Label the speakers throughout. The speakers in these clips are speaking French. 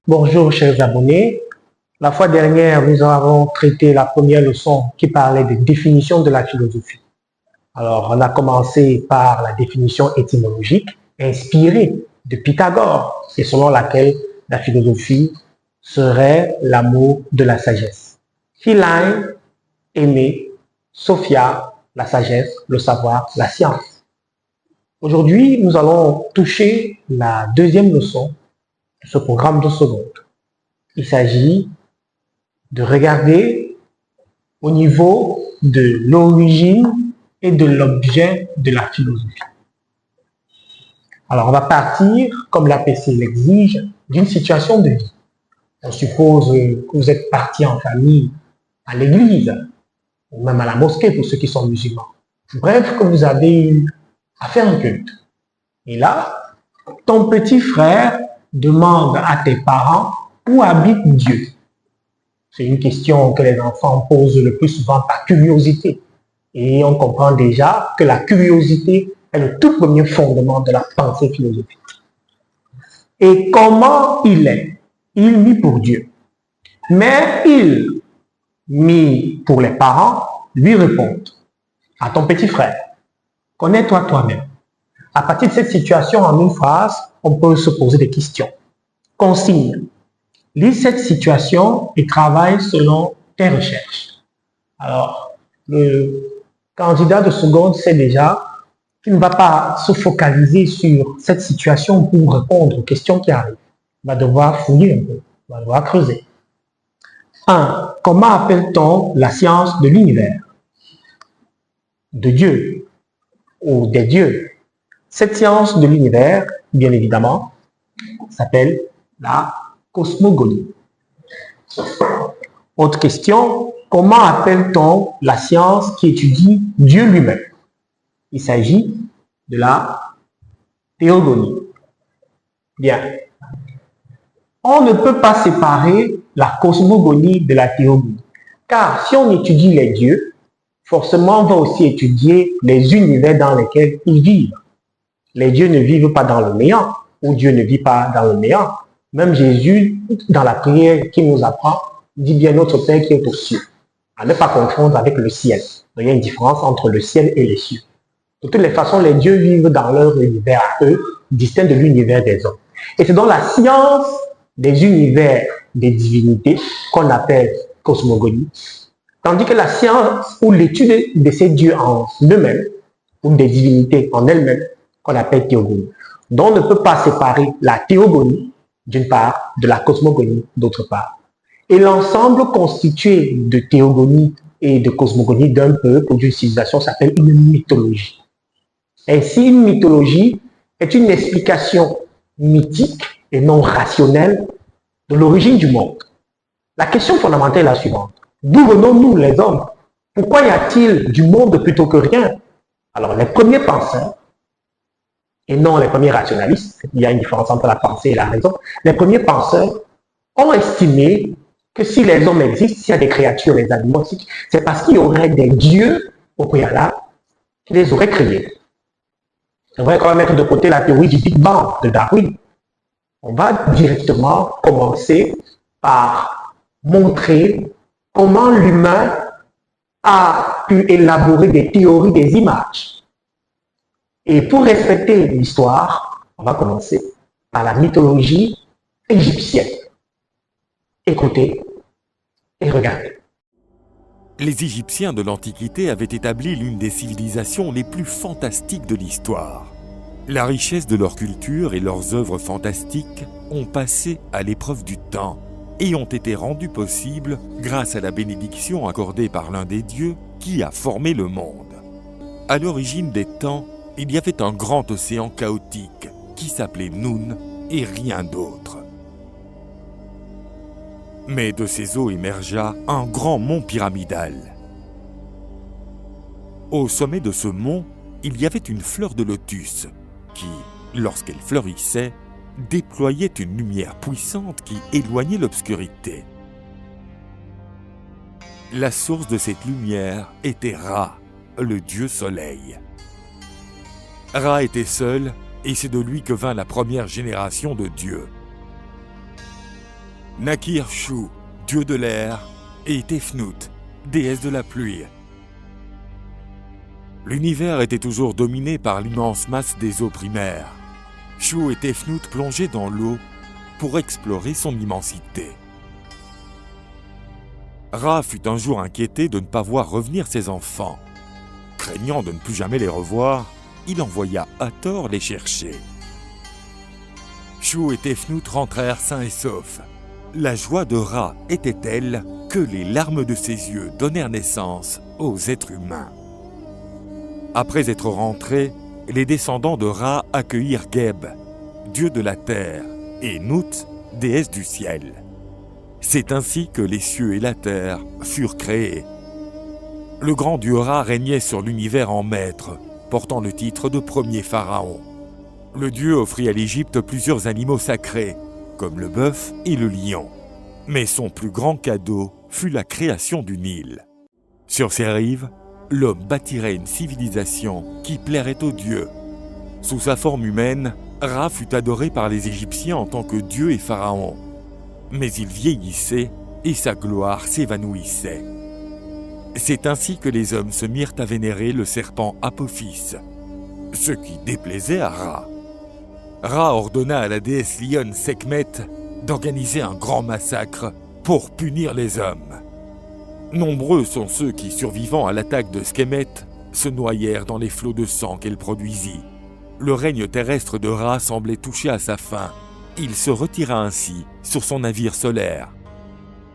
Speaker 1: Bonjour chers abonnés, la fois dernière nous avons traité la première leçon qui parlait des définitions de la philosophie. Alors on a commencé par la définition étymologique inspirée de Pythagore et selon laquelle la philosophie serait l'amour de la sagesse. Philein, aimer, Sophia, la sagesse, le savoir, la science. Aujourd'hui nous allons toucher la deuxième leçon de ce programme de seconde. Il s'agit de regarder au niveau de l'origine et de l'objet de la philosophie. Alors, on va partir, comme l'APC l'exige, d'une situation de vie. On suppose que vous êtes parti en famille à l'église, ou même à la mosquée pour ceux qui sont musulmans. Bref, que vous avez eu à faire un culte. Et là, ton petit frère demande à tes parents où habite Dieu. C'est une question que les enfants posent le plus souvent par curiosité. Et on comprend déjà que la curiosité est le tout premier fondement de la pensée philosophique. Et comment il est? Il mit pour Dieu. Mais il mit pour les parents lui répondent. À ton petit frère, connais-toi toi-même. À partir de cette situation, en une phrase, on peut se poser des questions. Consigne. Lis cette situation et travaille selon tes recherches. Alors, le candidat de seconde sait déjà qu'il ne va pas se focaliser sur cette situation pour répondre aux questions qui arrivent. Il va devoir fouiller un peu, il va devoir creuser. 1. Comment appelle-t-on la science de l'univers? De Dieu ou des dieux? Cette science de l'univers, bien évidemment, s'appelle la cosmogonie. Autre question, comment appelle-t-on la science qui étudie Dieu lui-même? Il s'agit de la théogonie. Bien. On ne peut pas séparer la cosmogonie de la théogonie. Car si on étudie les dieux, forcément on va aussi étudier les univers dans lesquels ils vivent. Les dieux ne vivent pas dans le néant, ou Dieu ne vit pas dans le néant. Même Jésus, dans la prière qu'il nous apprend, dit bien notre Père qui est aux cieux. À ne pas confondre avec le ciel. Il y a une différence entre le ciel et les cieux. De toutes les façons, les dieux vivent dans leur univers à eux, distinct de l'univers des hommes. Et c'est dans la science des univers des divinités qu'on appelle cosmogonie. Tandis que la science ou l'étude de ces dieux en eux-mêmes, ou des divinités en elles-mêmes, qu'on appelle théogonie. Donc on ne peut pas séparer la théogonie, d'une part, de la cosmogonie, d'autre part. Et l'ensemble constitué de théogonie et de cosmogonie d'un peuple ou d'une civilisation s'appelle une mythologie. Ainsi, une mythologie est une explication mythique et non rationnelle de l'origine du monde. La question fondamentale est la suivante. D'où venons-nous les hommes? Pourquoi y a-t-il du monde plutôt que rien? Alors, les premiers penseurs et non les premiers rationalistes, il y a une différence entre la pensée et la raison, les premiers penseurs ont estimé que si les hommes existent, s'il y a des créatures, les animaux, c'est parce qu'il y aurait des dieux au préalable qui les auraient créés. On va quand même mettre de côté la théorie du Big Bang de Darwin. On va directement commencer par montrer comment l'humain a pu élaborer des théories des images. Et pour respecter l'histoire, on va commencer par la mythologie égyptienne. Écoutez et regardez.
Speaker 2: Les Égyptiens de l'Antiquité avaient établi l'une des civilisations les plus fantastiques de l'histoire. La richesse de leur culture et leurs œuvres fantastiques ont passé à l'épreuve du temps et ont été rendues possibles grâce à la bénédiction accordée par l'un des dieux qui a formé le monde. À l'origine des temps, il y avait un grand océan chaotique qui s'appelait Noun et rien d'autre. Mais de ces eaux émergea un grand mont pyramidal. Au sommet de ce mont, il y avait une fleur de lotus qui, lorsqu'elle fleurissait, déployait une lumière puissante qui éloignait l'obscurité. La source de cette lumière était Ra, le dieu soleil. Ra était seul et c'est de lui que vint la première génération de dieux. Naquirent Shu, dieu de l'air, et Tefnut, déesse de la pluie. L'univers était toujours dominé par l'immense masse des eaux primaires. Shu et Tefnut plongeaient dans l'eau pour explorer son immensité. Ra fut un jour inquiété de ne pas voir revenir ses enfants. Craignant de ne plus jamais les revoir, il envoya Hathor les chercher. Shu et Tefnut rentrèrent sains et saufs. La joie de Ra était telle que les larmes de ses yeux donnèrent naissance aux êtres humains. Après être rentrés, les descendants de Ra accueillirent Geb, dieu de la terre, et Nut, déesse du ciel. C'est ainsi que les cieux et la terre furent créés. Le grand dieu Ra régnait sur l'univers en maître, portant le titre de premier pharaon. Le dieu offrit à l'Égypte plusieurs animaux sacrés, comme le bœuf et le lion. Mais son plus grand cadeau fut la création du Nil. Sur ses rives, l'homme bâtirait une civilisation qui plairait aux dieux. Sous sa forme humaine, Ra fut adoré par les Égyptiens en tant que dieu et pharaon. Mais il vieillissait et sa gloire s'évanouissait. C'est ainsi que les hommes se mirent à vénérer le serpent Apophis, ce qui déplaisait à Ra. Ra ordonna à la déesse lionne Sekhmet d'organiser un grand massacre pour punir les hommes. Nombreux sont ceux qui, survivant à l'attaque de Sekhmet, se noyèrent dans les flots de sang qu'elle produisit. Le règne terrestre de Ra semblait toucher à sa fin. Il se retira ainsi sur son navire solaire.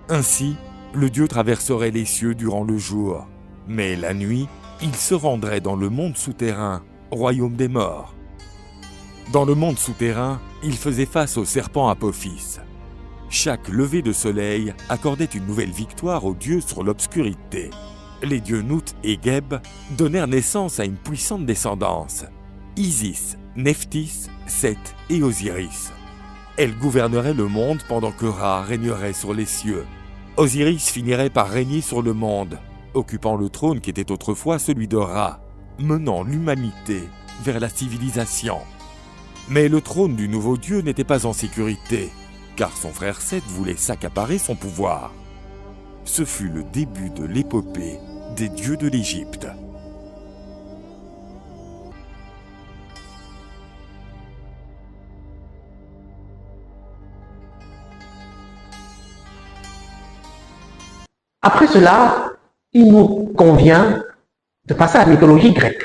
Speaker 2: Ainsi, le dieu traverserait les cieux durant le jour, mais la nuit, il se rendrait dans le monde souterrain, royaume des morts. Dans le monde souterrain, il faisait face au serpent Apophis. Chaque lever de soleil accordait une nouvelle victoire aux dieux sur l'obscurité. Les dieux Nut et Geb donnèrent naissance à une puissante descendance. Isis, Nephthys, Seth et Osiris. Elle gouvernerait le monde pendant que Ra régnerait sur les cieux. Osiris finirait par régner sur le monde, occupant le trône qui était autrefois celui de Ra, menant l'humanité vers la civilisation. Mais le trône du nouveau dieu n'était pas en sécurité, car son frère Seth voulait s'accaparer son pouvoir. Ce fut le début de l'épopée des dieux de l'Égypte.
Speaker 1: Après cela, il nous convient de passer à la mythologie grecque.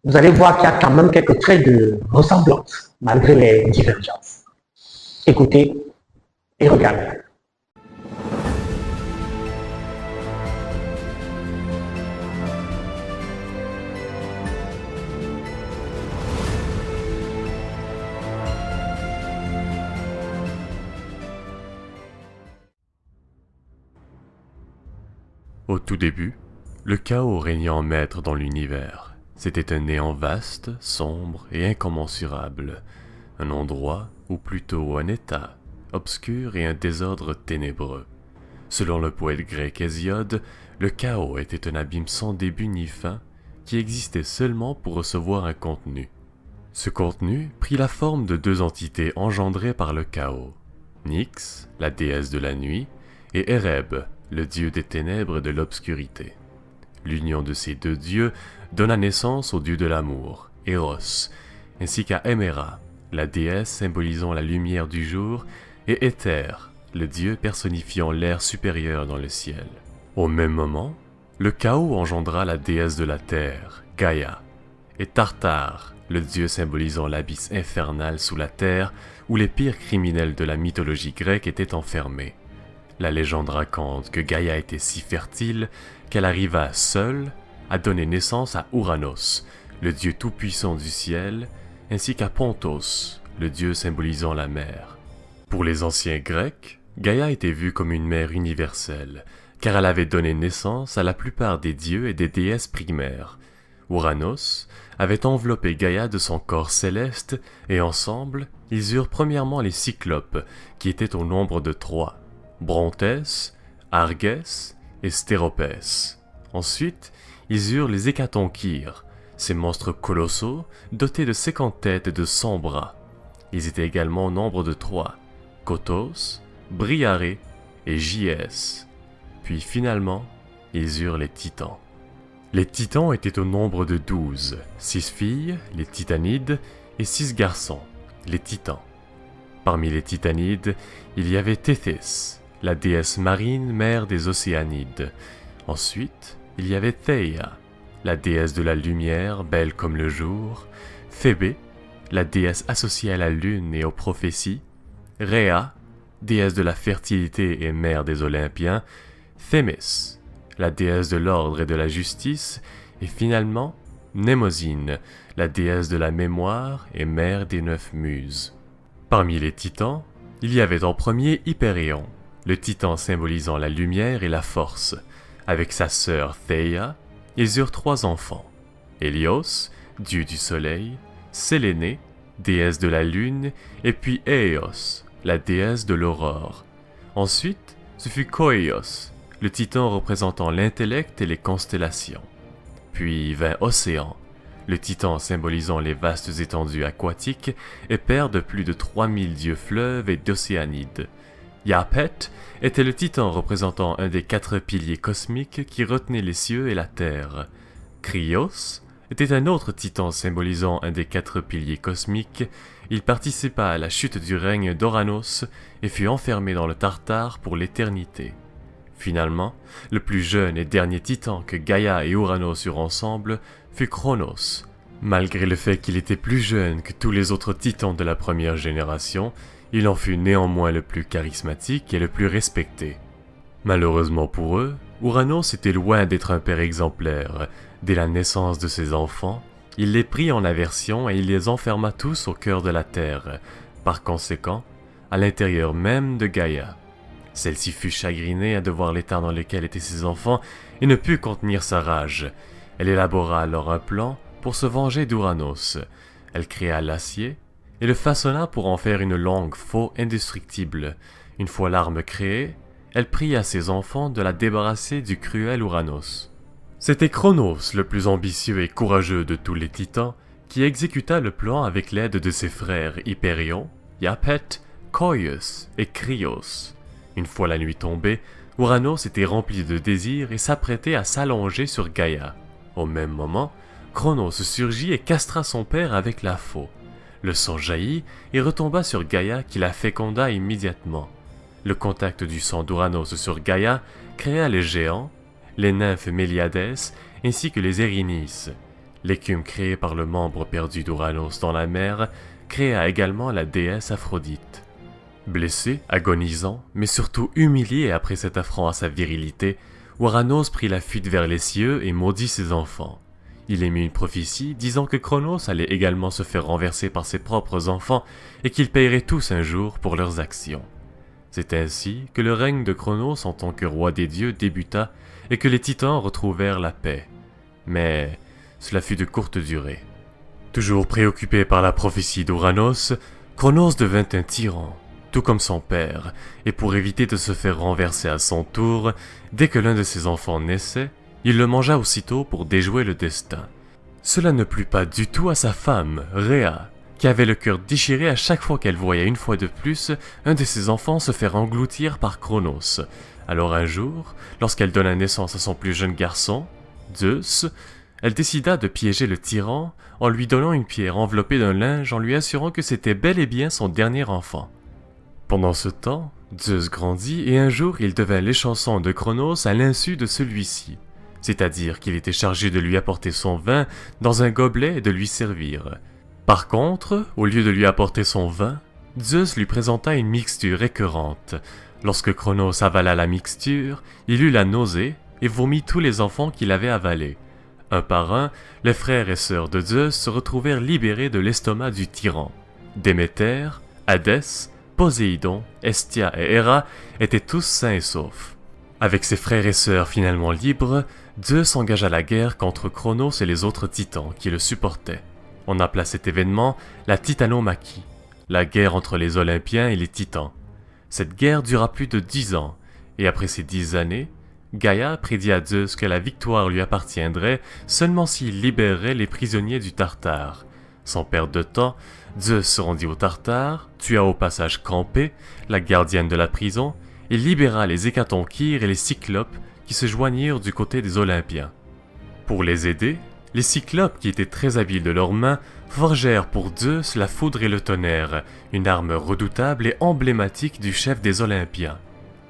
Speaker 1: Vous allez voir qu'il y a quand même quelques traits de ressemblance, malgré les divergences. Écoutez et regardez.
Speaker 3: Au tout début, le chaos régnait en maître dans l'univers. C'était un néant vaste, sombre et incommensurable, un endroit, ou plutôt un état, obscur et un désordre ténébreux. Selon le poète grec Hésiode, le chaos était un abîme sans début ni fin, qui existait seulement pour recevoir un contenu. Ce contenu prit la forme de deux entités engendrées par le chaos, Nyx, la déesse de la nuit, et Ereb, le dieu des ténèbres et de l'obscurité. L'union de ces deux dieux donna naissance au dieu de l'amour, Eros, ainsi qu'à Héméra, la déesse symbolisant la lumière du jour, et Éther, le dieu personnifiant l'air supérieur dans le ciel. Au même moment, le chaos engendra la déesse de la terre, Gaïa, et Tartare, le dieu symbolisant l'abysse infernal sous la terre où les pires criminels de la mythologie grecque étaient enfermés. La légende raconte que Gaïa était si fertile qu'elle arriva seule à donner naissance à Ouranos, le dieu tout-puissant du ciel, ainsi qu'à Pontos, le dieu symbolisant la mer. Pour les anciens Grecs, Gaïa était vue comme une mère universelle, car elle avait donné naissance à la plupart des dieux et des déesses primaires. Ouranos avait enveloppé Gaïa de son corps céleste, et ensemble, ils eurent premièrement les Cyclopes, qui étaient au nombre de 3, Brontès, Argès et Stéropès. Ensuite, ils eurent les Hécatonchires, ces monstres colossaux, dotés de 50 têtes et de 100 bras. Ils étaient également au nombre de 3, Kotos, Briaré et Gyès. Puis finalement, ils eurent les Titans. Les Titans étaient au nombre de 12, 6 filles, les Titanides, et 6 garçons, les Titans. Parmi les Titanides, il y avait Théthys, la déesse marine mère des Océanides. Ensuite, il y avait Théia, la déesse de la lumière, belle comme le jour, Phébé, la déesse associée à la lune et aux prophéties, Rhéa, déesse de la fertilité et mère des Olympiens, Thémis, la déesse de l'ordre et de la justice, et finalement Mnémosyne, la déesse de la mémoire et mère des 9 muses. Parmi les titans, il y avait en premier Hypérion, le titan symbolisant la lumière et la force. Avec sa sœur Théia, ils eurent 3 enfants, Hélios, dieu du soleil, Séléné, déesse de la lune, et puis Éos, la déesse de l'aurore. Ensuite, ce fut Koios, le titan représentant l'intellect et les constellations. Puis vint Océan, le titan symbolisant les vastes étendues aquatiques et père de plus de 3000 dieux fleuves et d'océanides. Yapet était le titan représentant un des 4 piliers cosmiques qui retenaient les cieux et la terre. Krios était un autre titan symbolisant un des 4 piliers cosmiques. Il participa à la chute du règne d'Ouranos et fut enfermé dans le Tartare pour l'éternité. Finalement, le plus jeune et dernier titan que Gaïa et Ouranos eurent ensemble fut Cronos. Malgré le fait qu'il était plus jeune que tous les autres titans de la première génération, il en fut néanmoins le plus charismatique et le plus respecté. Malheureusement pour eux, Ouranos était loin d'être un père exemplaire. Dès la naissance de ses enfants, il les prit en aversion et il les enferma tous au cœur de la terre, par conséquent, à l'intérieur même de Gaïa. Celle-ci fut chagrinée à de voir l'état dans lequel étaient ses enfants et ne put contenir sa rage. Elle élabora alors un plan pour se venger d'Ouranos. Elle créa l'acier et le façonna pour en faire une langue faux indestructible. Une fois l'arme créée, elle pria ses enfants de la débarrasser du cruel Ouranos. C'était Cronos, le plus ambitieux et courageux de tous les titans, qui exécuta le plan avec l'aide de ses frères Hypérion, Yapet, Koios et Krios. Une fois la nuit tombée, Ouranos était rempli de désir et s'apprêtait à s'allonger sur Gaïa. Au même moment, Cronos surgit et castra son père avec la faux. Le sang jaillit et retomba sur Gaïa qui la féconda immédiatement. Le contact du sang d'Ouranos sur Gaïa créa les géants, les nymphes Méliades ainsi que les Érinis. L'écume créée par le membre perdu d'Ouranos dans la mer créa également la déesse Aphrodite. Blessé, agonisant, mais surtout humilié après cet affront à sa virilité, Ouranos prit la fuite vers les cieux et maudit ses enfants. Il émit une prophétie disant que Cronos allait également se faire renverser par ses propres enfants et qu'ils paieraient tous un jour pour leurs actions. C'est ainsi que le règne de Cronos en tant que roi des dieux débuta et que les titans retrouvèrent la paix. Mais cela fut de courte durée. Toujours préoccupé par la prophétie d'Ouranos, Cronos devint un tyran, tout comme son père, et pour éviter de se faire renverser à son tour, dès que l'un de ses enfants naissait, il le mangea aussitôt pour déjouer le destin. Cela ne plut pas du tout à sa femme, Rhea, qui avait le cœur déchiré à chaque fois qu'elle voyait une fois de plus un de ses enfants se faire engloutir par Cronos. Alors un jour, lorsqu'elle donna naissance à son plus jeune garçon, Zeus, elle décida de piéger le tyran en lui donnant une pierre enveloppée d'un linge en lui assurant que c'était bel et bien son dernier enfant. Pendant ce temps, Zeus grandit et un jour il devint l'échanson de Cronos à l'insu de celui-ci, c'est-à-dire qu'il était chargé de lui apporter son vin dans un gobelet et de lui servir. Par contre, au lieu de lui apporter son vin, Zeus lui présenta une mixture écœurante. Lorsque Cronos avala la mixture, il eut la nausée et vomit tous les enfants qu'il avait avalés. Un par un, les frères et sœurs de Zeus se retrouvèrent libérés de l'estomac du tyran. Déméter, Hadès, Poséidon, Hestia et Héra étaient tous sains et saufs. Avec ses frères et sœurs finalement libres, Zeus engagea la guerre contre Cronos et les autres titans qui le supportaient. On appela cet événement la Titanomachie, la guerre entre les Olympiens et les titans. Cette guerre dura plus de 10 ans, et après ces 10 années, Gaïa prédit à Zeus que la victoire lui appartiendrait seulement s'il libérerait les prisonniers du Tartare. Sans perdre de temps, Zeus se rendit au Tartare, tua au passage Campé, la gardienne de la prison, et libéra les Hécatonchires et les Cyclopes qui se joignirent du côté des Olympiens. Pour les aider, les Cyclopes, qui étaient très habiles de leurs mains, forgèrent pour Zeus la foudre et le tonnerre, une arme redoutable et emblématique du chef des Olympiens.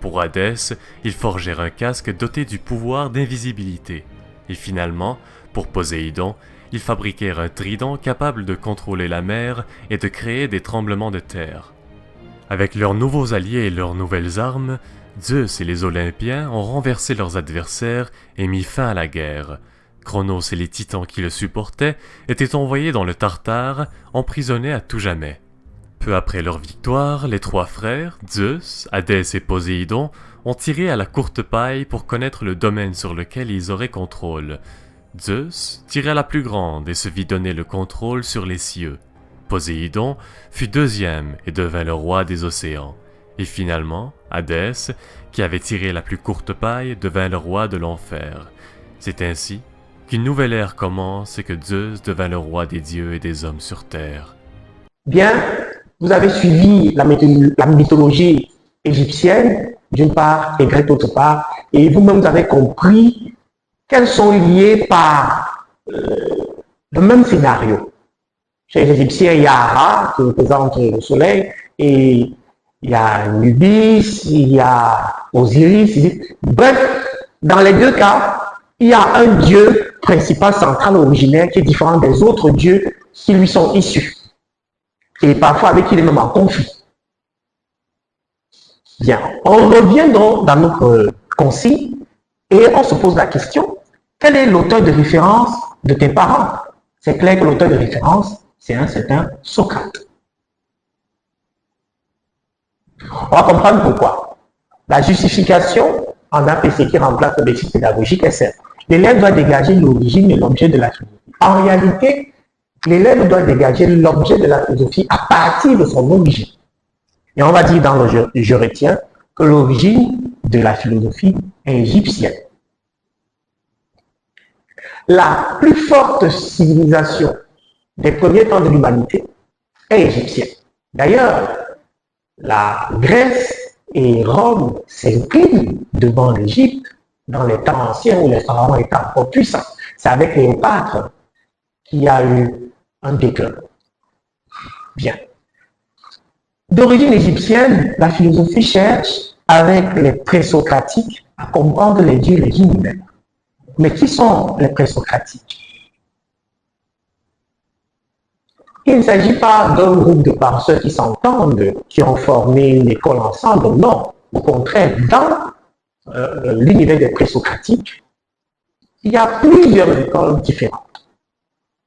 Speaker 3: Pour Hadès, ils forgèrent un casque doté du pouvoir d'invisibilité. Et finalement, pour Poséidon, ils fabriquèrent un trident capable de contrôler la mer et de créer des tremblements de terre. Avec leurs nouveaux alliés et leurs nouvelles armes, Zeus et les Olympiens ont renversé leurs adversaires et mis fin à la guerre. Cronos et les titans qui le supportaient étaient envoyés dans le Tartare, emprisonnés à tout jamais. Peu après leur victoire, les trois frères, Zeus, Hadès et Poséidon, ont tiré à la courte paille pour connaître le domaine sur lequel ils auraient contrôle. Zeus tira la plus grande et se vit donner le contrôle sur les cieux. Poséidon fut deuxième et devint le roi des océans. Et finalement, Hadès, qui avait tiré la plus courte paille, devint le roi de l'enfer. C'est ainsi qu'une nouvelle ère commence et que Zeus devint le roi des dieux et des hommes sur terre.
Speaker 1: Bien, vous avez suivi la mythologie égyptienne, d'une part, et grecque d'autre part, et vous-même vous avez compris qu'elles sont liées par le même scénario. Chez les Égyptiens, il y a Ra, qui représente le soleil, et il y a Nubis, il y a Osiris. Bref, dans les deux cas, il y a un dieu principal, central, originaire, qui est différent des autres dieux qui lui sont issus. Et parfois avec qui il est même en conflit. Bien, on revient donc dans notre consigne et on se pose la question, quel est l'auteur de référence de tes parents? C'est clair que l'auteur de référence, c'est un certain Socrate. On va comprendre pourquoi. La justification en APC qui remplace l'objectif pédagogique est simple. L'élève doit dégager l'origine et l'objet de la philosophie. En réalité, l'élève doit dégager l'objet de la philosophie à partir de son origine. Et on va dire dans le je retiens que l'origine de la philosophie est égyptienne. La plus forte civilisation des premiers temps de l'humanité est égyptienne. D'ailleurs, la Grèce et Rome s'inclinent devant l'Égypte dans les temps anciens où les pharaons étaient encore puissants. C'est avec Cléopâtre qu'il y a eu un déclin. Bien. D'origine égyptienne, la philosophie cherche, avec les présocratiques, à comprendre les dieux et les univers. Mais qui sont les présocratiques? Il ne s'agit pas d'un groupe de penseurs qui s'entendent, qui ont formé une école ensemble, non. Au contraire, dans l'univers des présocratiques, il y a plusieurs écoles différentes.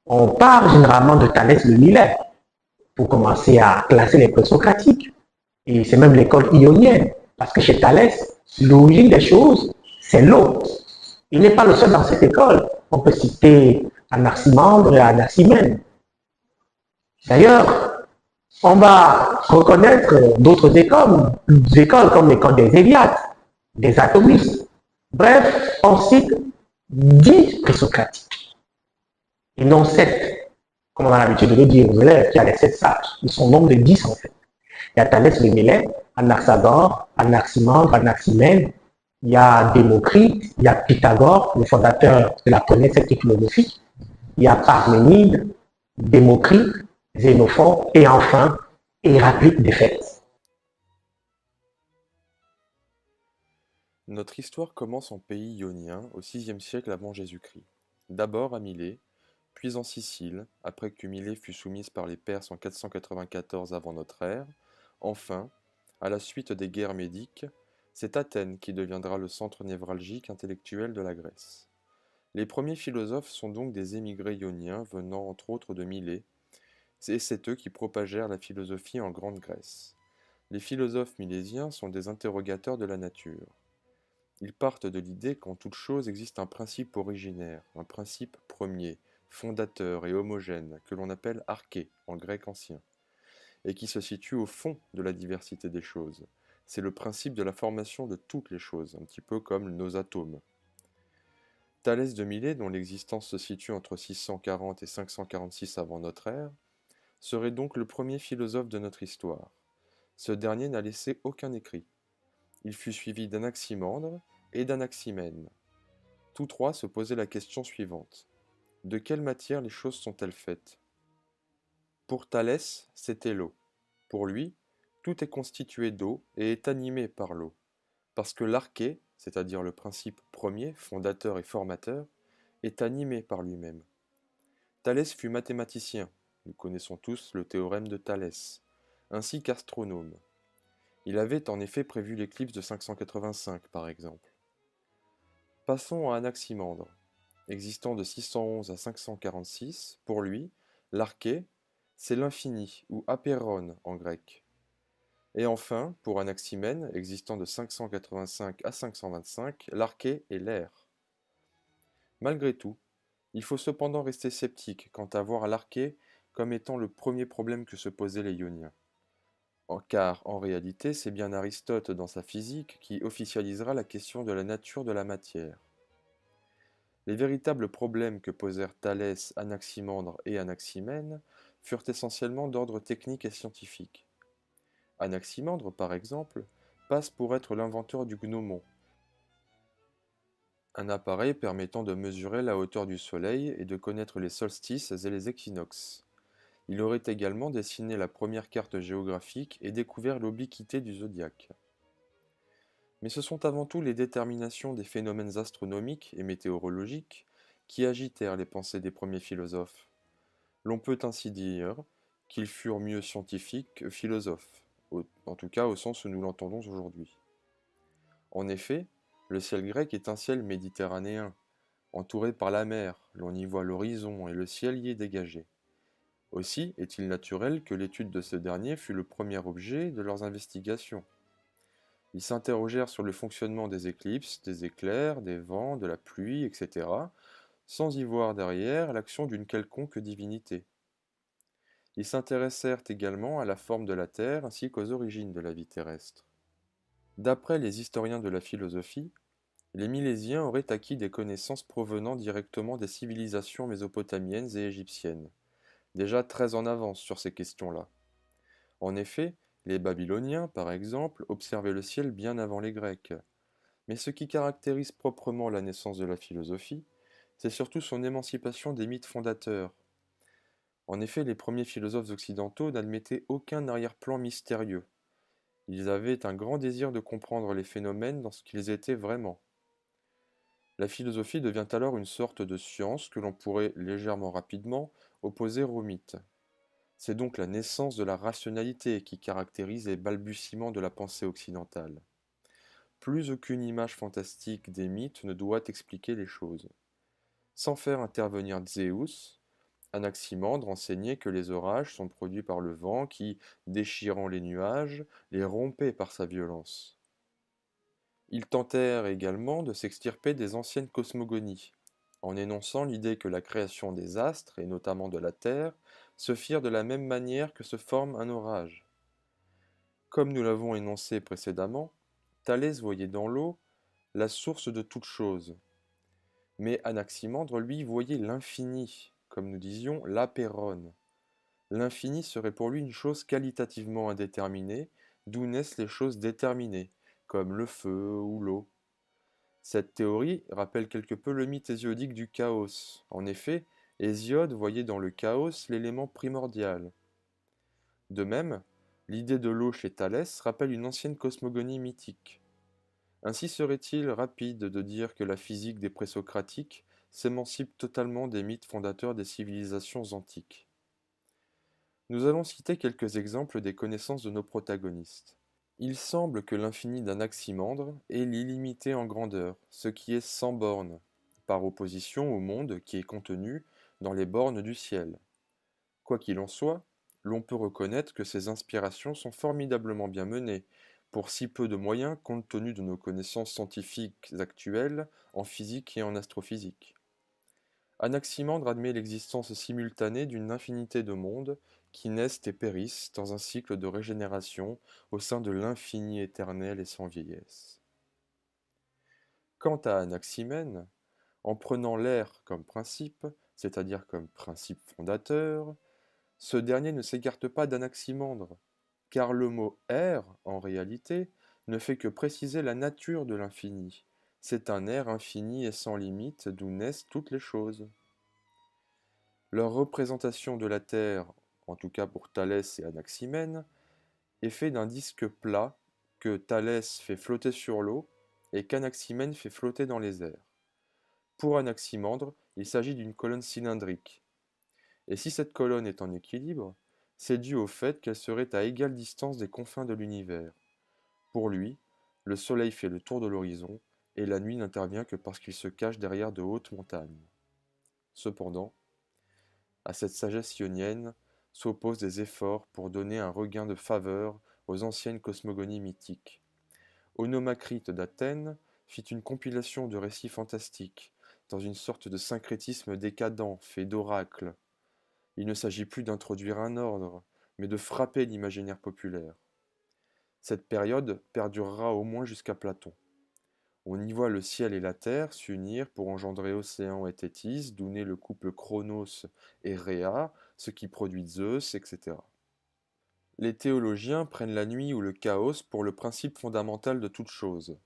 Speaker 1: On parle généralement de Thalès le Milet, pour commencer à classer les présocratiques. Et c'est même l'école ionienne, parce que chez Thalès, l'origine des choses, c'est l'eau. Il n'est pas le seul dans cette école. On peut citer Anaximandre et Anaximène. D'ailleurs, on va reconnaître d'autres écoles comme l'école des Éliates, des atomistes. Bref, on cite 10 présocratiques, et non 7, comme on a l'habitude de le dire aux élèves, qui a les 7 sages. Ils sont au nombre de 10 en fait. Il y a Thalès le Mélète, Anaxagore, Anaximandre, Anaximène, il y a Démocrite, il y a Pythagore, le fondateur de la première secte philosophique, il y a Parménide, Démocrite, Xénophon et enfin Héraclite d'Éphèse.
Speaker 4: Notre histoire commence en pays ionien au VIe siècle avant Jésus-Christ. D'abord à Milet, puis en Sicile, après que Milet fut soumise par les Perses en 494 avant notre ère. Enfin, à la suite des guerres médiques, c'est Athènes qui deviendra le centre névralgique intellectuel de la Grèce. Les premiers philosophes sont donc des émigrés ioniens venant entre autres de Milet, et c'est eux qui propagèrent la philosophie en Grande Grèce. Les philosophes milésiens sont des interrogateurs de la nature. Ils partent de l'idée qu'en toute chose existe un principe originaire, un principe premier, fondateur et homogène, que l'on appelle arché en grec ancien, et qui se situe au fond de la diversité des choses. C'est le principe de la formation de toutes les choses, un petit peu comme nos atomes. Thalès de Milet, dont l'existence se situe entre 640 et 546 avant notre ère, serait donc le premier philosophe de notre histoire. Ce dernier n'a laissé aucun écrit. Il fut suivi d'Anaximandre et d'Anaximène. Tous trois se posaient la question suivante. De quelle matière les choses sont-elles faites? Pour Thalès, c'était l'eau. Pour lui, tout est constitué d'eau et est animé par l'eau. Parce que l'arché, c'est-à-dire le principe premier, fondateur et formateur, est animé par lui-même. Thalès fut mathématicien, nous connaissons tous le théorème de Thalès, ainsi qu'astronome. Il avait en effet prévu l'éclipse de 585 par exemple. Passons à Anaximandre. Existant de 611 à 546, pour lui, l'arché, c'est l'infini, ou apeiron en grec. Et enfin, pour Anaximène, existant de 585 à 525, l'arché est l'air. Malgré tout, il faut cependant rester sceptique quant à voir l'arché comme étant le premier problème que se posaient les Ioniens. Car, en réalité, c'est bien Aristote dans sa physique qui officialisera la question de la nature de la matière. Les véritables problèmes que posèrent Thalès, Anaximandre et Anaximène furent essentiellement d'ordre technique et scientifique. Anaximandre, par exemple, passe pour être l'inventeur du gnomon, un appareil permettant de mesurer la hauteur du Soleil et de connaître les solstices et les équinoxes. Il aurait également dessiné la première carte géographique et découvert l'obliquité du zodiaque. Mais ce sont avant tout les déterminations des phénomènes astronomiques et météorologiques qui agitèrent les pensées des premiers philosophes. L'on peut ainsi dire qu'ils furent mieux scientifiques que philosophes, en tout cas au sens où nous l'entendons aujourd'hui. En effet, le ciel grec est un ciel méditerranéen, entouré par la mer, l'on y voit l'horizon et le ciel y est dégagé. Aussi est-il naturel que l'étude de ce dernier fût le premier objet de leurs investigations. Ils s'interrogèrent sur le fonctionnement des éclipses, des éclairs, des vents, de la pluie, etc., sans y voir derrière l'action d'une quelconque divinité. Ils s'intéressèrent également à la forme de la Terre ainsi qu'aux origines de la vie terrestre. D'après les historiens de la philosophie, les Milésiens auraient acquis des connaissances provenant directement des civilisations mésopotamiennes et égyptiennes, déjà très en avance sur ces questions-là. En effet, les Babyloniens, par exemple, observaient le ciel bien avant les Grecs. Mais ce qui caractérise proprement la naissance de la philosophie, c'est surtout son émancipation des mythes fondateurs. En effet, les premiers philosophes occidentaux n'admettaient aucun arrière-plan mystérieux. Ils avaient un grand désir de comprendre les phénomènes dans ce qu'ils étaient vraiment. La philosophie devient alors une sorte de science que l'on pourrait légèrement rapidement opposer aux mythes. C'est donc la naissance de la rationalité qui caractérise les balbutiements de la pensée occidentale. Plus aucune image fantastique des mythes ne doit expliquer les choses. Sans faire intervenir Zeus, Anaximandre enseignait que les orages sont produits par le vent qui, déchirant les nuages, les rompait par sa violence. Ils tentèrent également de s'extirper des anciennes cosmogonies, en énonçant l'idée que la création des astres, et notamment de la Terre, se firent de la même manière que se forme un orage. Comme nous l'avons énoncé précédemment, Thalès voyait dans l'eau la source de toute chose, mais Anaximandre, lui, voyait l'infini, comme nous disions l'apeiron. L'infini serait pour lui une chose qualitativement indéterminée, d'où naissent les choses déterminées, comme le feu ou l'eau. Cette théorie rappelle quelque peu le mythe hésiodique du chaos. En effet, Hésiode voyait dans le chaos l'élément primordial. De même, l'idée de l'eau chez Thalès rappelle une ancienne cosmogonie mythique. Ainsi serait-il rapide de dire que la physique des présocratiques s'émancipe totalement des mythes fondateurs des civilisations antiques. Nous allons citer quelques exemples des connaissances de nos protagonistes. Il semble que l'infini d'Anaximandre est l'illimité en grandeur, ce qui est sans bornes, par opposition au monde qui est contenu dans les bornes du ciel. Quoi qu'il en soit, l'on peut reconnaître que ces inspirations sont formidablement bien menées, pour si peu de moyens compte tenu de nos connaissances scientifiques actuelles en physique et en astrophysique. Anaximandre admet l'existence simultanée d'une infinité de mondes qui naissent et périssent dans un cycle de régénération au sein de l'infini éternel et sans vieillesse. Quant à Anaximène, en prenant l'air comme principe, c'est-à-dire comme principe fondateur, ce dernier ne s'écarte pas d'Anaximandre, car le mot air, en réalité, ne fait que préciser la nature de l'infini. C'est un air infini et sans limite d'où naissent toutes les choses. Leur représentation de la Terre, en tout cas pour Thalès et Anaximène, est faite d'un disque plat que Thalès fait flotter sur l'eau et qu'Anaximène fait flotter dans les airs. Pour Anaximandre, il s'agit d'une colonne cylindrique. Et si cette colonne est en équilibre, c'est dû au fait qu'elle serait à égale distance des confins de l'univers. Pour lui, le soleil fait le tour de l'horizon, et la nuit n'intervient que parce qu'il se cache derrière de hautes montagnes. Cependant, à cette sagesse ionienne s'opposent des efforts pour donner un regain de faveur aux anciennes cosmogonies mythiques. Onomacrite d'Athènes fit une compilation de récits fantastiques, dans une sorte de syncrétisme décadent fait d'oracles. Il ne s'agit plus d'introduire un ordre, mais de frapper l'imaginaire populaire. Cette période perdurera au moins jusqu'à Platon. On y voit le ciel et la terre s'unir pour engendrer Océan et Thétis, d'où naît le couple Chronos et Rhea, ce qui produit Zeus, etc. Les théologiens prennent la nuit ou le chaos pour le principe fondamental de toute chose.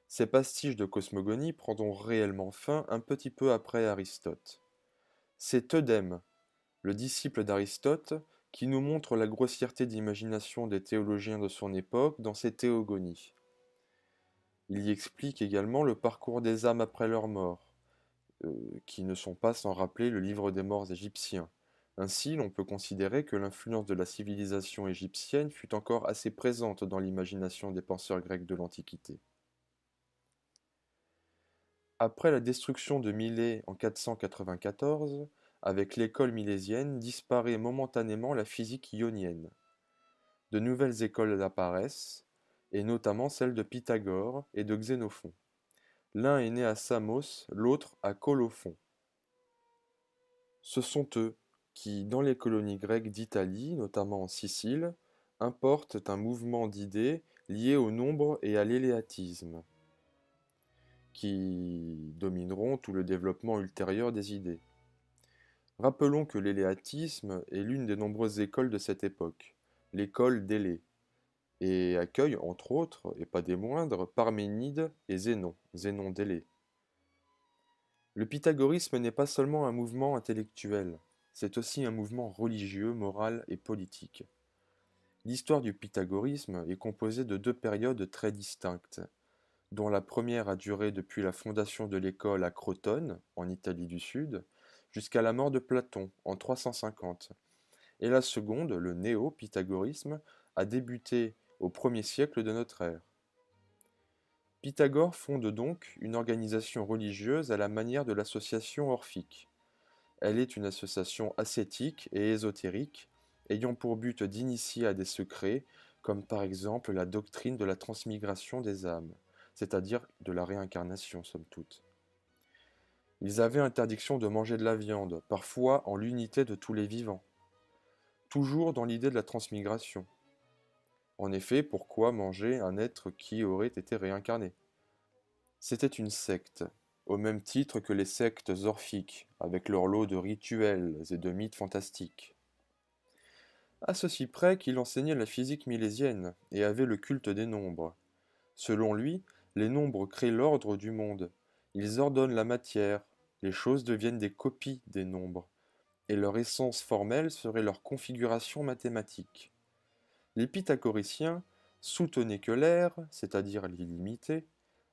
Speaker 4: Ces pastiches de cosmogonie prendront réellement fin un petit peu après Aristote. C'est Eudème, le disciple d'Aristote, qui nous montre la grossièreté d'imagination des théologiens de son époque dans ses théogonies. Il y explique également le parcours des âmes après leur mort, qui ne sont pas sans rappeler le livre des morts égyptien. Ainsi, l'on peut considérer que l'influence de la civilisation égyptienne fut encore assez présente dans l'imagination des penseurs grecs de l'Antiquité. Après la destruction de Milet en 494, avec l'école milésienne disparaît momentanément la physique ionienne. De nouvelles écoles apparaissent, et notamment celle de Pythagore et de Xénophon. L'un est né à Samos, l'autre à Colophon. Ce sont eux qui, dans les colonies grecques d'Italie, notamment en Sicile, importent un mouvement d'idées lié au nombre et à l'éléatisme, qui domineront tout le développement ultérieur des idées. Rappelons que l'éléatisme est l'une des nombreuses écoles de cette époque, l'école d'Élée, et accueille, entre autres, et pas des moindres, Parménide et Zénon, Zénon d'Élée. Le pythagorisme n'est pas seulement un mouvement intellectuel, c'est aussi un mouvement religieux, moral et politique. L'histoire du pythagorisme est composée de deux périodes très distinctes, dont la première a duré depuis la fondation de l'école à Crotone, en Italie du Sud, jusqu'à la mort de Platon, en 350, et la seconde, le néo-pythagorisme, a débuté au 1er siècle de notre ère. Pythagore fonde donc une organisation religieuse à la manière de l'association orphique. Elle est une association ascétique et ésotérique, ayant pour but d'initier à des secrets, comme par exemple la doctrine de la transmigration des âmes, c'est-à-dire de la réincarnation, somme toute. Ils avaient interdiction de manger de la viande, parfois en l'unité de tous les vivants. Toujours dans l'idée de la transmigration. En effet, pourquoi manger un être qui aurait été réincarné? C'était une secte, au même titre que les sectes orphiques, avec leur lot de rituels et de mythes fantastiques. À ceci près qu'il enseignait la physique milésienne et avait le culte des nombres. Selon lui, les nombres créent l'ordre du monde. Ils ordonnent la matière, les choses deviennent des copies des nombres, et leur essence formelle serait leur configuration mathématique. Les pythagoriciens soutenaient que l'air, c'est-à-dire l'illimité,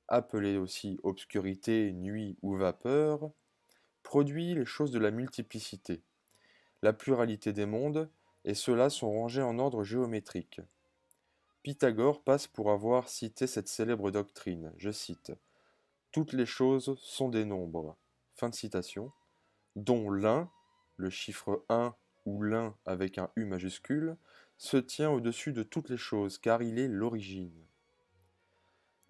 Speaker 4: appelé aussi obscurité, nuit ou vapeur, produit les choses de la multiplicité, la pluralité des mondes, et ceux-là sont rangés en ordre géométrique. Pythagore passe pour avoir cité cette célèbre doctrine, je cite, « Toutes les choses sont des nombres », fin de citation, dont l'un, le chiffre 1 ou l'un avec un U majuscule, se tient au-dessus de toutes les choses, car il est l'origine.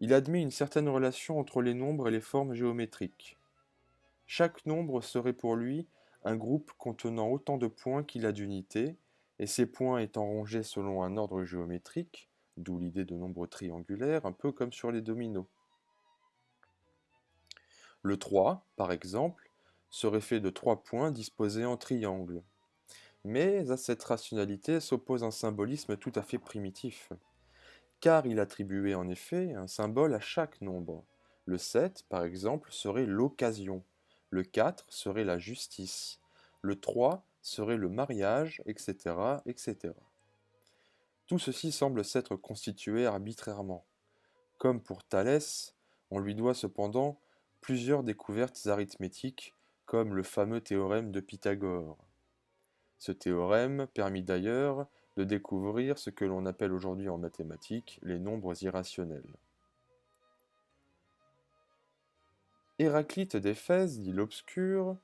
Speaker 4: Il admet une certaine relation entre les nombres et les formes géométriques. Chaque nombre serait pour lui un groupe contenant autant de points qu'il a d'unités, et ces points étant rangés selon un ordre géométrique, d'où l'idée de nombre triangulaire, un peu comme sur les dominos. Le 3, par exemple, serait fait de 3 points disposés en triangle. Mais à cette rationalité s'oppose un symbolisme tout à fait primitif, car il attribuait en effet un symbole à chaque nombre. Le 7, par exemple, serait l'occasion, le 4 serait la justice, le 3 serait le mariage, etc., etc. Tout ceci semble s'être constitué arbitrairement. Comme pour Thalès, on lui doit cependant plusieurs découvertes arithmétiques, comme le fameux théorème de Pythagore. Ce théorème permit d'ailleurs de découvrir ce que l'on appelle aujourd'hui en mathématiques les nombres irrationnels. Héraclite d'Éphèse, dit l'Obscur,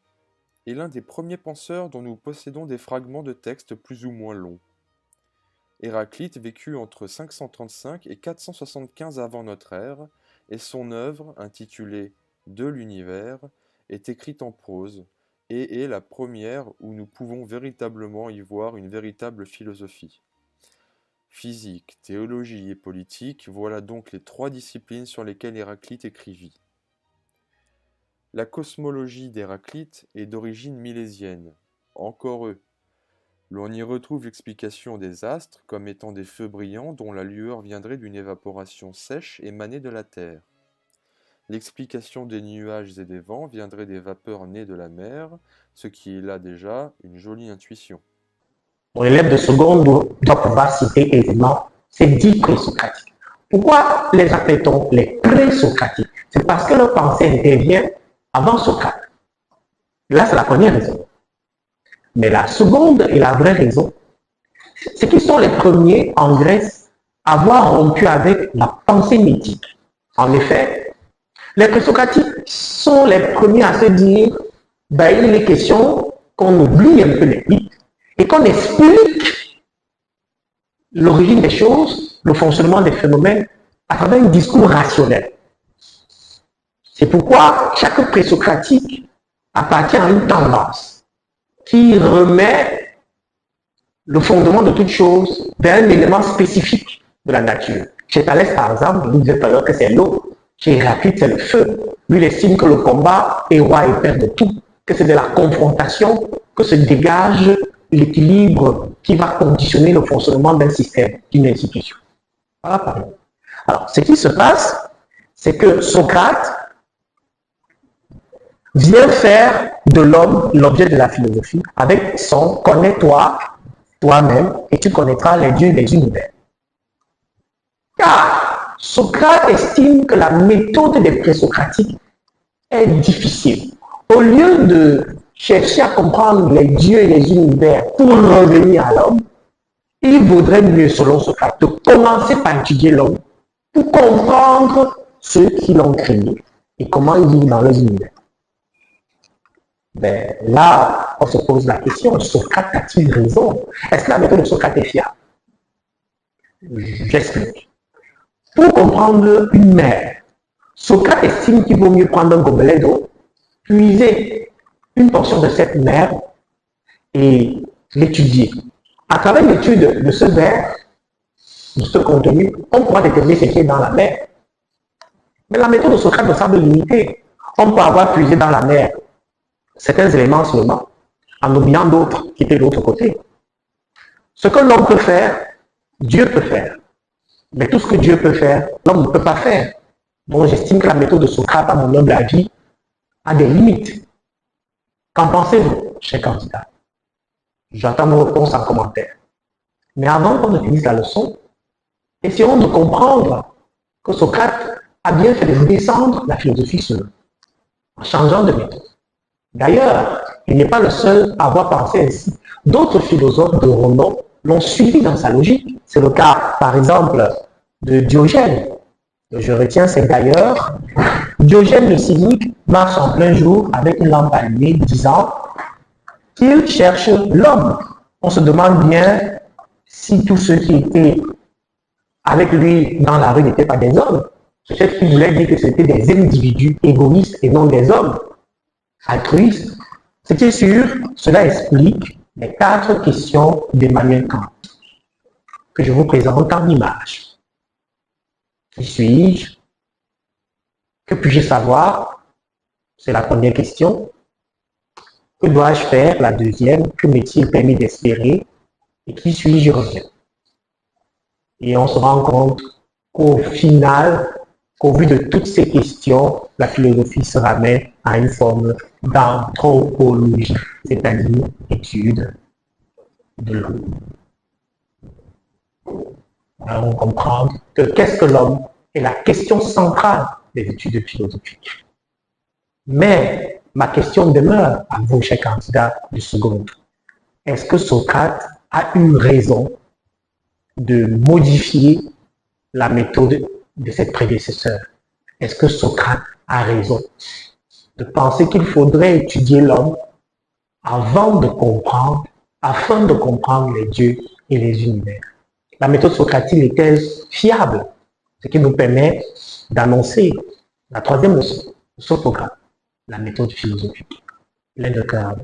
Speaker 4: est l'un des premiers penseurs dont nous possédons des fragments de textes plus ou moins longs. Héraclite vécut entre 535 et 475 avant notre ère, et son œuvre, intitulée « De l'univers », est écrite en prose, et est la première où nous pouvons véritablement y voir une véritable philosophie. Physique, théologie et politique, voilà donc les 3 disciplines sur lesquelles Héraclite écrivit. La cosmologie d'Héraclite est d'origine milésienne, encore eux. L'on y retrouve l'explication des astres comme étant des feux brillants dont la lueur viendrait d'une évaporation sèche émanée de la Terre. L'explication des nuages et des vents viendrait des vapeurs nées de la mer, ce qui est là déjà une jolie intuition.
Speaker 1: Mon élève de seconde doit pouvoir citer aisément ces 10 présocratiques. Pourquoi les appelle-t-on les présocratiques? C'est parce que leur pensée intervient avant Socrate. Là, c'est la première raison. Mais la seconde et la vraie raison, c'est qu'ils sont les premiers en Grèce à avoir rompu avec la pensée mythique. En effet, les présocratiques sont les premiers à se dire il est question qu'on oublie un peu les mythes et qu'on explique l'origine des choses, le fonctionnement des phénomènes à travers un discours rationnel. C'est pourquoi chaque présocratique appartient à une tendance qui remet le fondement de toute chose vers un élément spécifique de la nature. Chez Thalès, par exemple, il disait tout à l'heure que c'est l'eau. Chez Héraclite, c'est le feu. Lui, il estime que le combat est roi et père de tout, que c'est de la confrontation que se dégage l'équilibre qui va conditionner le fonctionnement d'un système, d'une institution. Voilà, par exemple. Alors, ce qui se passe, c'est que Socrate vient faire de l'homme l'objet de la philosophie avec son « connais-toi toi-même et tu connaîtras les dieux et les univers ». Car Socrate estime que la méthode des présocratiques est difficile. Au lieu de chercher à comprendre les dieux et les univers pour revenir à l'homme, il vaudrait mieux, selon Socrate, de commencer par étudier l'homme pour comprendre ceux qui l'ont créé et comment ils vivent dans les univers. Là, on se pose la question, Socrate a-t-il raison? Est-ce que la méthode de Socrate est fiable? J'explique. Pour comprendre une mer, Socrate estime qu'il vaut mieux prendre un gobelet d'eau, puiser une portion de cette mer et l'étudier. À travers l'étude de ce verre, de ce contenu, on pourra déterminer ce qui est dans la mer. Mais la méthode de Socrate me semble limitée. On peut avoir puisé dans la mer certains éléments seulement, en oubliant d'autres qui étaient de l'autre côté. Ce que l'homme peut faire, Dieu peut faire. Mais tout ce que Dieu peut faire, l'homme ne peut pas faire. Donc j'estime que la méthode de Socrate, à mon humble avis, a des limites. Qu'en pensez-vous, chers candidats? J'attends vos réponses en commentaire. Mais avant qu'on ne finisse la leçon, essayons de comprendre que Socrate a bien fait de descendre la philosophie sur eux, en changeant de méthode. D'ailleurs, il n'est pas le seul à avoir pensé ainsi. D'autres philosophes de renom l'ont suivi dans sa logique. C'est le cas, par exemple, de Diogène. Je retiens, c'est d'ailleurs, Diogène le cynique marche en plein jour avec une lampe allumée, disant qu'il cherche l'homme. On se demande bien si tous ceux qui étaient avec lui dans la rue n'étaient pas des hommes. Peut-être qu'il voulait dire que c'était des individus égoïstes et non des hommes altruistes. Ce qui est sûr, cela explique les 4 questions d'Emmanuel Kant que je vous présente en image. Qui suis-je? Que puis-je savoir? C'est la première question. Que dois-je faire? La deuxième. Que m'est-il permis d'espérer? Et qui suis-je? Je reviens. Et on se rend compte qu'au final, qu'au vu de toutes ces questions, la philosophie se ramène à une forme d'anthropologie, c'est-à-dire étude de l'homme. Alors on comprend que qu'est-ce que l'homme est la question centrale des études philosophiques. Mais ma question demeure à vous, chers candidats du second. Est-ce que Socrate a eu raison de modifier la méthode de ses prédécesseurs? Est-ce que Socrate a raison de penser qu'il faudrait étudier l'homme afin de comprendre les dieux et les univers? La méthode socratique est-elle fiable? Ce qui nous permet d'annoncer la troisième leçon de Socrate, la méthode philosophique. Plein de cœur.